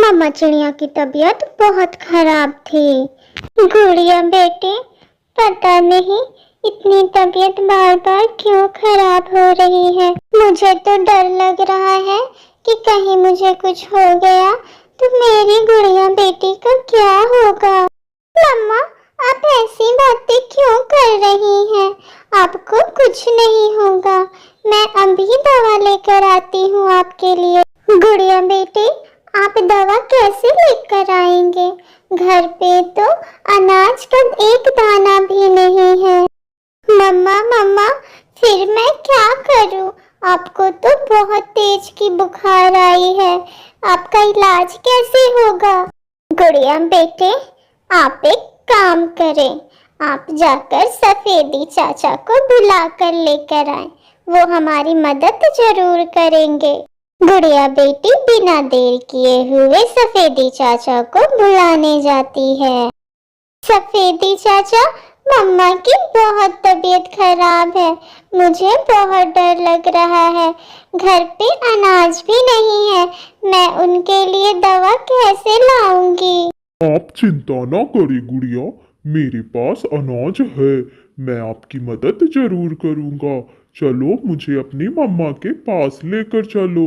मामा चिड़िया की तबीयत बहुत खराब थी। गुड़िया बेटी, पता नहीं इतनी तबीयत बार बार क्यों खराब हो रही है। मुझे तो डर लग रहा है कि कहीं मुझे कुछ हो गया तो मेरी गुड़िया बेटी का क्या होगा। मम्मा, आप ऐसी बातें क्यों कर रही हैं? आपको कुछ नहीं होगा। मैं अभी दवा लेकर आती हूँ आपके लिए। गुड़िया बेटी, आप दवा कैसे लेकर आएंगे? घर पे तो अनाज का एक दाना भी नहीं है। मम्मा मम्मा, फिर मैं क्या करूं? आपको तो बहुत तेज की बुखार आई है। आपका इलाज कैसे होगा? गुड़िया बेटे, आप एक काम करें, आप जाकर सफेदी चाचा को बुला कर लेकर आए। वो हमारी मदद जरूर करेंगे। गुड़िया बेटी बिना देर किए हुए सफेदी चाचा को बुलाने जाती है। सफेदी चाचा, मम्मा की बहुत तबीयत खराब है। मुझे बहुत डर लग रहा है। घर पे अनाज भी नहीं है। मैं उनके लिए दवा कैसे लाऊंगी? आप चिंता ना करें गुड़िया, मेरे पास अनाज है। मैं आपकी मदद जरूर करूंगा। चलो मुझे अपनी मम्मा के पास लेकर चलो।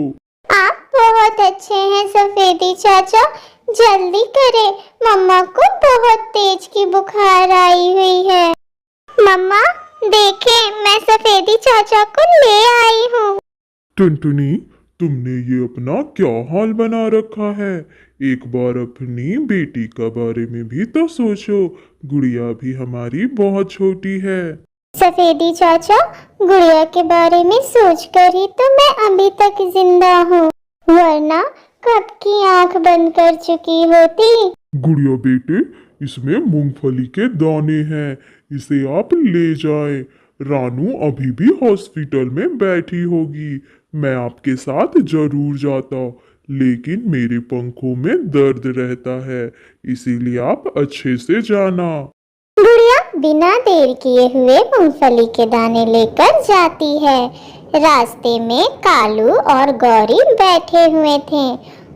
आप बहुत अच्छे हैं सफेदी चाचा। जल्दी करें, मम्मा को बहुत तेज की बुखार आई हुई है। मम्मा देखें, मैं सफेदी चाचा को ले आई हूँ। टुनटुनी, तुमने ये अपना क्या हाल बना रखा है? एक बार अपनी बेटी का बारे में भी तो सोचो। गुड़िया भी हमारी बहुत छोटी है। सफेदी चाचा, गुड़िया के बारे में सोचकर ही तो मैं अभी तक जिंदा हूँ, वरना कब की आंख बंद कर चुकी होती। गुड़िया बेटे, इसमें मूंगफली के दाने हैं, इसे आप ले जाएं। रानू अभी भी हॉस्पिटल में बैठी होगी। मैं आपके साथ जरूर जाता, लेकिन मेरे पंखों में दर्द रहता है, इसीलिए आप अच्छे से जाना। गुड़िया बिना देर किए हुए मूंगफली के दाने लेकर जाती है। रास्ते में कालू और गौरी बैठे हुए थे।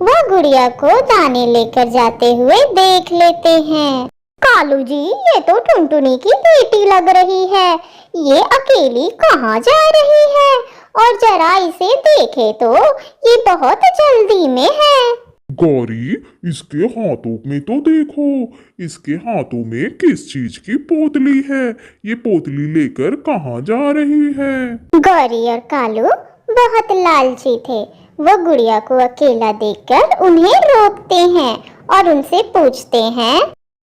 वह गुड़िया को दाने लेकर जाते हुए देख लेते हैं। कालू जी, ये तो टुनटुनी की बेटी लग रही है। ये अकेली कहाँ जा रही है? और जरा इसे देखे तो ये बहुत जल्दी में है। गौरी, इसके हाथों में तो देखो। इसके हाथों में किस चीज की पोतली है? ये पोतली लेकर कहाँ जा रही है? गौरी और कालू बहुत लालची थे। वो गुड़िया को अकेला देखकर उन्हें रोकते हैं और उनसे पूछते हैं,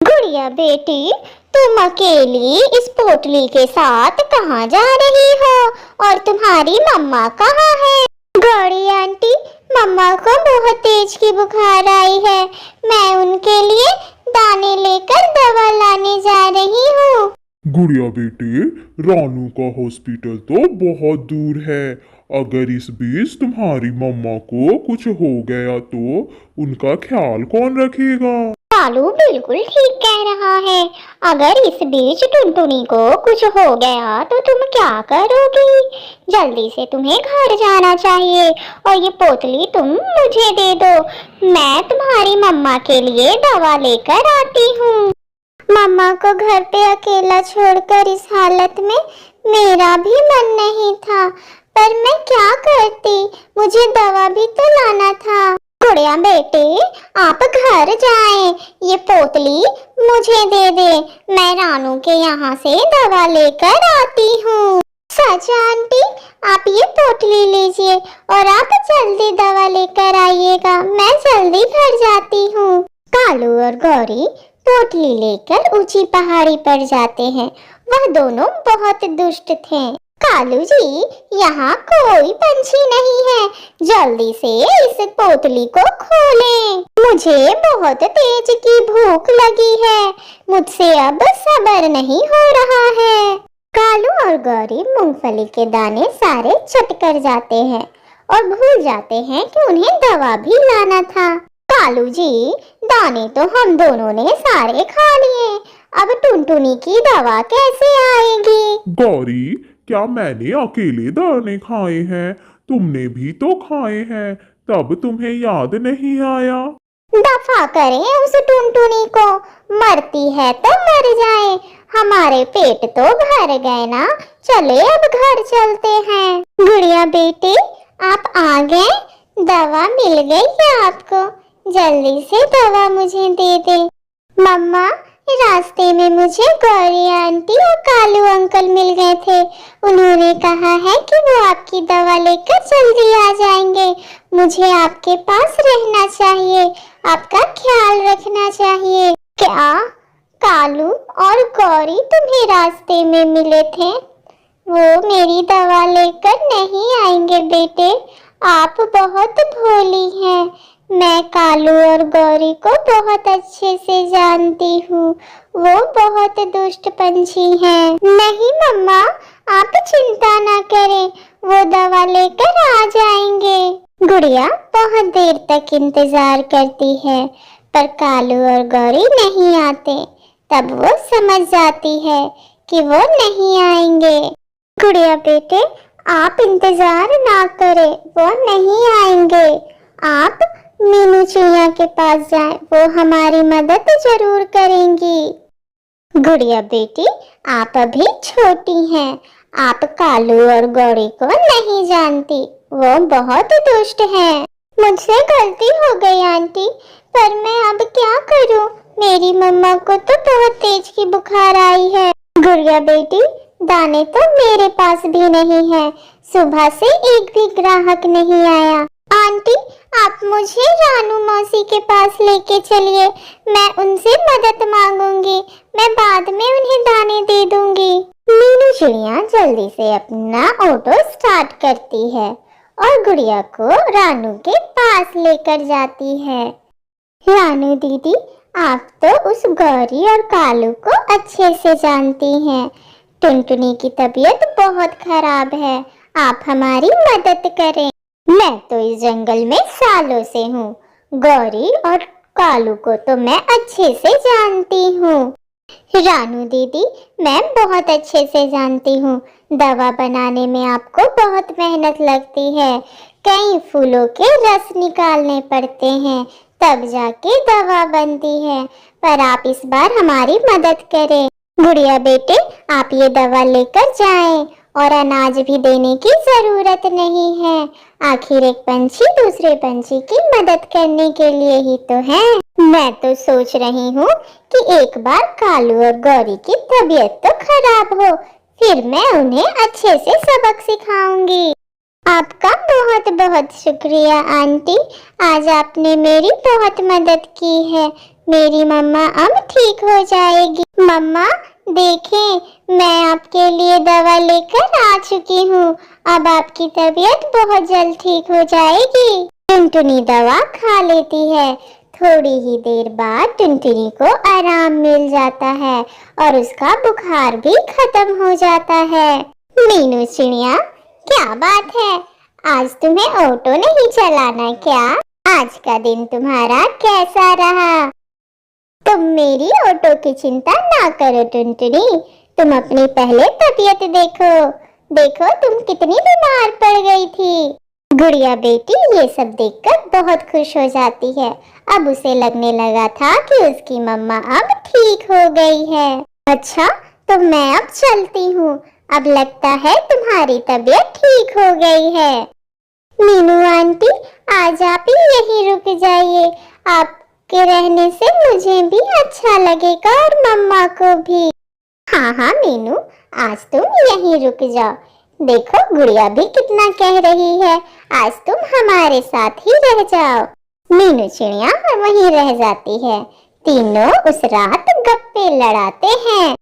गुड़िया बेटी, तुम अकेली इस पोटली के साथ कहाँ जा रही हो? और तुम्हारी मम्मा कहाँ है? गौरी आंटी, मम्मा को बहुत तेज की बुखार आई है। मैं उनके लिए दाने लेकर दवा लाने जा रही हूँ। गुड़िया बेटे, रानू का हॉस्पिटल तो बहुत दूर है। अगर इस बीच तुम्हारी मम्मा को कुछ हो गया तो उनका ख्याल कौन रखेगा? कालू बिल्कुल ठीक कह रहा है। अगर इस बीच टुनटुनी को कुछ हो गया तो तुम क्या करोगी? जल्दी से तुम्हें घर जाना चाहिए और ये पोतली तुम मुझे दे दो। मैं तुम्हारी मम्मा के लिए दवा लेकर आती हूँ। मम्मा को घर पे अकेला छोड़कर इस हालत में मेरा भी मन नहीं था, पर मैं क्या करती? मुझे दवा भी तो लाना था। गुड़िया बेटे, आप घर जाएं। ये पोतली मुझे दे दे। मैं रानू के यहाँ से दवा लेकर आती हूँ। चाचा आंटी, आप ये पोटली लीजिए और आप जल्दी दवा लेकर आइएगा। मैं जल्दी घर जाती हूँ। कालू और गौरी पोटली लेकर ऊंची पहाड़ी पर जाते हैं। वह दोनों बहुत दुष्ट थे। कालू जी, यहाँ कोई पंछी नहीं है। जल्दी से इस पोटली को खोलें। मुझे बहुत तेज की भूख लगी है। मुझसे अब सब्र नहीं हो रहा है। कालू और गौरी मूंगफली के दाने सारे चट कर जाते हैं और भूल जाते हैं कि उन्हें दवा भी लाना था। कालू जी, दाने तो हम दोनों ने सारे खा लिए। अब टुनटुनी की दवा कैसे आएगी? गौरी, क्या मैंने अकेले दाने खाए हैं? तुमने भी तो खाए हैं, तब तुम्हें याद नहीं आया? दफा करें उस टुनटुनी को, मरती है तो मर जाए, हमारे पेट तो भर गए ना, चले अब घर चलते हैं। गुड़िया बेटी, आप आ गए, दवा मिल गई क्या आपको? जल्दी से दवा मुझे दे दे। मम्मा, रास्ते में मुझे गौरी आंटी और कालू अंकल मिल गए थे, उन्होंने कहा है कि वो आपकी दवा लेकर जल्दी आ जाएंगे। मुझे आपके पास रहना चाहिए, आपका ख्याल रखना चाहिए। क्या कालू और गौरी तुम्हें रास्ते में मिले थे? वो मेरी दवा लेकर नहीं आएंगे बेटे, आप बहुत भोली हैं। मैं कालू और गौरी को बहुत अच्छे से जानती हूँ, वो बहुत दुष्ट पंछी हैं। नहीं मम्मा, आप चिंता ना करें, वो दवा लेकर आ जाएंगे। गुड़िया बहुत देर तक इंतजार करती है, पर कालू और गौरी नहीं आते। तब वो समझ जाती है कि वो नहीं आएंगे। गुड़िया बेटे, आप इंतजार ना करें, वो नहीं आएंगे। आप मीनू चिड़िया के पास जाएं, वो हमारी मदद जरूर करेंगी। गुड़िया बेटी, आप अभी छोटी हैं, आप कालू और गौरी को नहीं जानती, वो बहुत दुष्ट हैं। मुझसे गलती हो गई आंटी, पर मैं अब क्या करूं? मेरी मम्मा को तो बहुत तेज की बुखार आई है। गुड़िया बेटी, दाने तो मेरे पास भी नहीं है, सुबह से एक भी ग्राहक नहीं आया। आंटी, आप मुझे रानू मौसी के पास लेके चलिए, मैं उनसे मदद मांगूंगी, मैं बाद में उन्हें दाने दे दूंगी। मीनू चिड़िया जल्दी से अपना ऑटो स्टार्ट करती है और गुड़िया को रानू के पास लेकर जाती है। रानू दीदी, आप तो उस गौरी और कालू को अच्छे से जानती हैं। टुनटुनी की तबीयत बहुत खराब है, आप हमारी मदद करें। मैं तो इस जंगल में सालों से हूँ, गौरी और कालू को तो मैं अच्छे से जानती हूँ। रानू दीदी, मैं बहुत अच्छे से जानती हूँ, दवा बनाने में आपको बहुत मेहनत लगती है, कई फूलों के रस निकालने पड़ते हैं, तब जाके दवा बनती है, पर आप इस बार हमारी मदद करें। गुड़िया बेटे, आप ये दवा लेकर जाएं और अनाज भी देने की जरूरत नहीं है, आखिर एक पंछी दूसरे पंछी की मदद करने के लिए ही तो है। मैं तो सोच रही हूँ कि एक बार कालू और गौरी की तबीयत तो खराब हो, फिर मैं उन्हें अच्छे से सबक सिखाऊंगी। आपका बहुत बहुत शुक्रिया आंटी, आज आपने मेरी बहुत मदद की है, मेरी मम्मा अब ठीक हो जाएगी। मम्मा देखें, मैं आपके लिए दवा लेकर आ चुकी हूँ, अब आपकी तबीयत बहुत जल्द ठीक हो जाएगी। टुनटुनी दवा खा लेती है, थोड़ी ही देर बाद टुनटुनी को आराम मिल जाता है और उसका बुखार भी खत्म हो जाता है। मीनू चिड़िया, क्या बात है, आज तुम्हें ऑटो नहीं चलाना क्या? आज का दिन तुम्हारा कैसा रहा? तुम मेरी ऑटो की चिंता ना करो टुनटुनी, तुम अपनी पहले तबीयत देखो, देखो तुम कितनी बीमार पड़ गई थी। गुड़िया बेटी ये सब देखकर बहुत खुश हो जाती है, अब उसे लगने लगा था कि उसकी मम्मा अब ठीक हो गई है। अच्छा, तो मैं अब चलती हूँ, अब लगता है तुम्हारी तबीयत ठीक हो गई है। मीनू आंटी, आज आप ही यहीं रुक जाइए, आपके रहने से मुझे भी अच्छा लगेगा और मम्मा को भी। हाँ हाँ मीनू, आज तुम यहीं रुक जाओ, देखो गुड़िया भी कितना कह रही है, आज तुम हमारे साथ ही रह जाओ। मीनू चिड़िया वहीं रह जाती है, तीनों उस रात गप्पे लड़ाते हैं।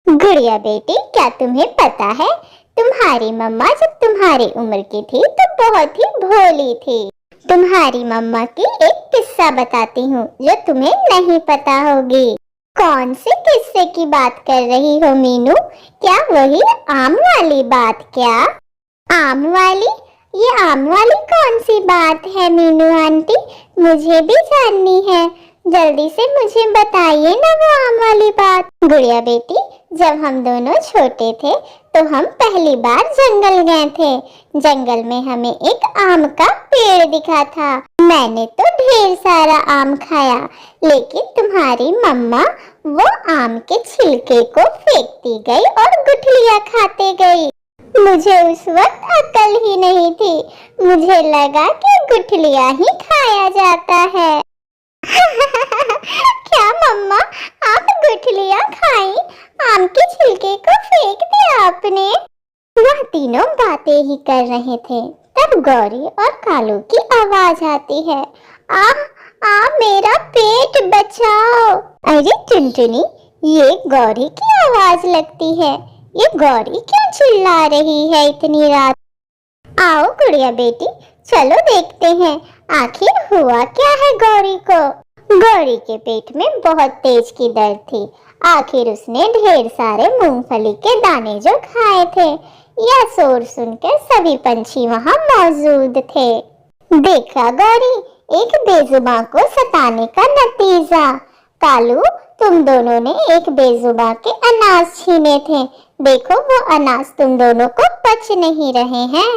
गुड़िया बेटी, क्या तुम्हें पता है, तुम्हारी मम्मा जब तुम्हारी उम्र की थी तो बहुत ही भोली थी। तुम्हारी मम्मा की एक किस्सा बताती हूँ जो तुम्हें नहीं पता होगी। कौन से किस्से की बात कर रही हो मीनू? क्या वही आम वाली बात? क्या आम वाली? ये आम वाली कौन सी बात है मीनू आंटी? मुझे भी जाननी है, जल्दी से मुझे बताइए ना वो आम वाली बात। गुड़िया बेटी, जब हम दोनों छोटे थे तो हम पहली बार जंगल गए थे, जंगल में हमें एक आम का पेड़ दिखा था। मैंने तो ढेर सारा आम खाया, लेकिन तुम्हारी मम्मा वो आम के छिलके को फेंकती गई और गुठलियां खाते गई। मुझे उस वक्त अकल ही नहीं थी, मुझे लगा कि गुठलियां ही खाया जाता है। क्या मम्मा, आप गुठलियां खाई? आम के छिलके को फेंक दिया आपने? वह तीनों बातें ही कर रहे थे, तब गौरी और कालू की आवाज आती है, आ आ मेरा पेट बचाओ। अरे टुनटुनी, ये गौरी की आवाज लगती है। ये गौरी क्यों चिल्ला रही है इतनी रात? आओ गुड़िया बेटी, चलो देखते हैं आखिर हुआ क्या है गौरी को। गौरी के पेट में बहुत तेज की दर्द थी। आखिर उसने ढेर सारे मूंगफली के दाने जो खाए थे, यह शोर सुनकर सभी पंछी वहां मौजूद थे। देखा गौरी, एक बेजुबान को सताने का नतीजा। कालू, तुम दोनों ने एक बेजुबान के अनाज छीने थे। देखो वो अनाज तुम दोनों को पच नहीं रहे हैं।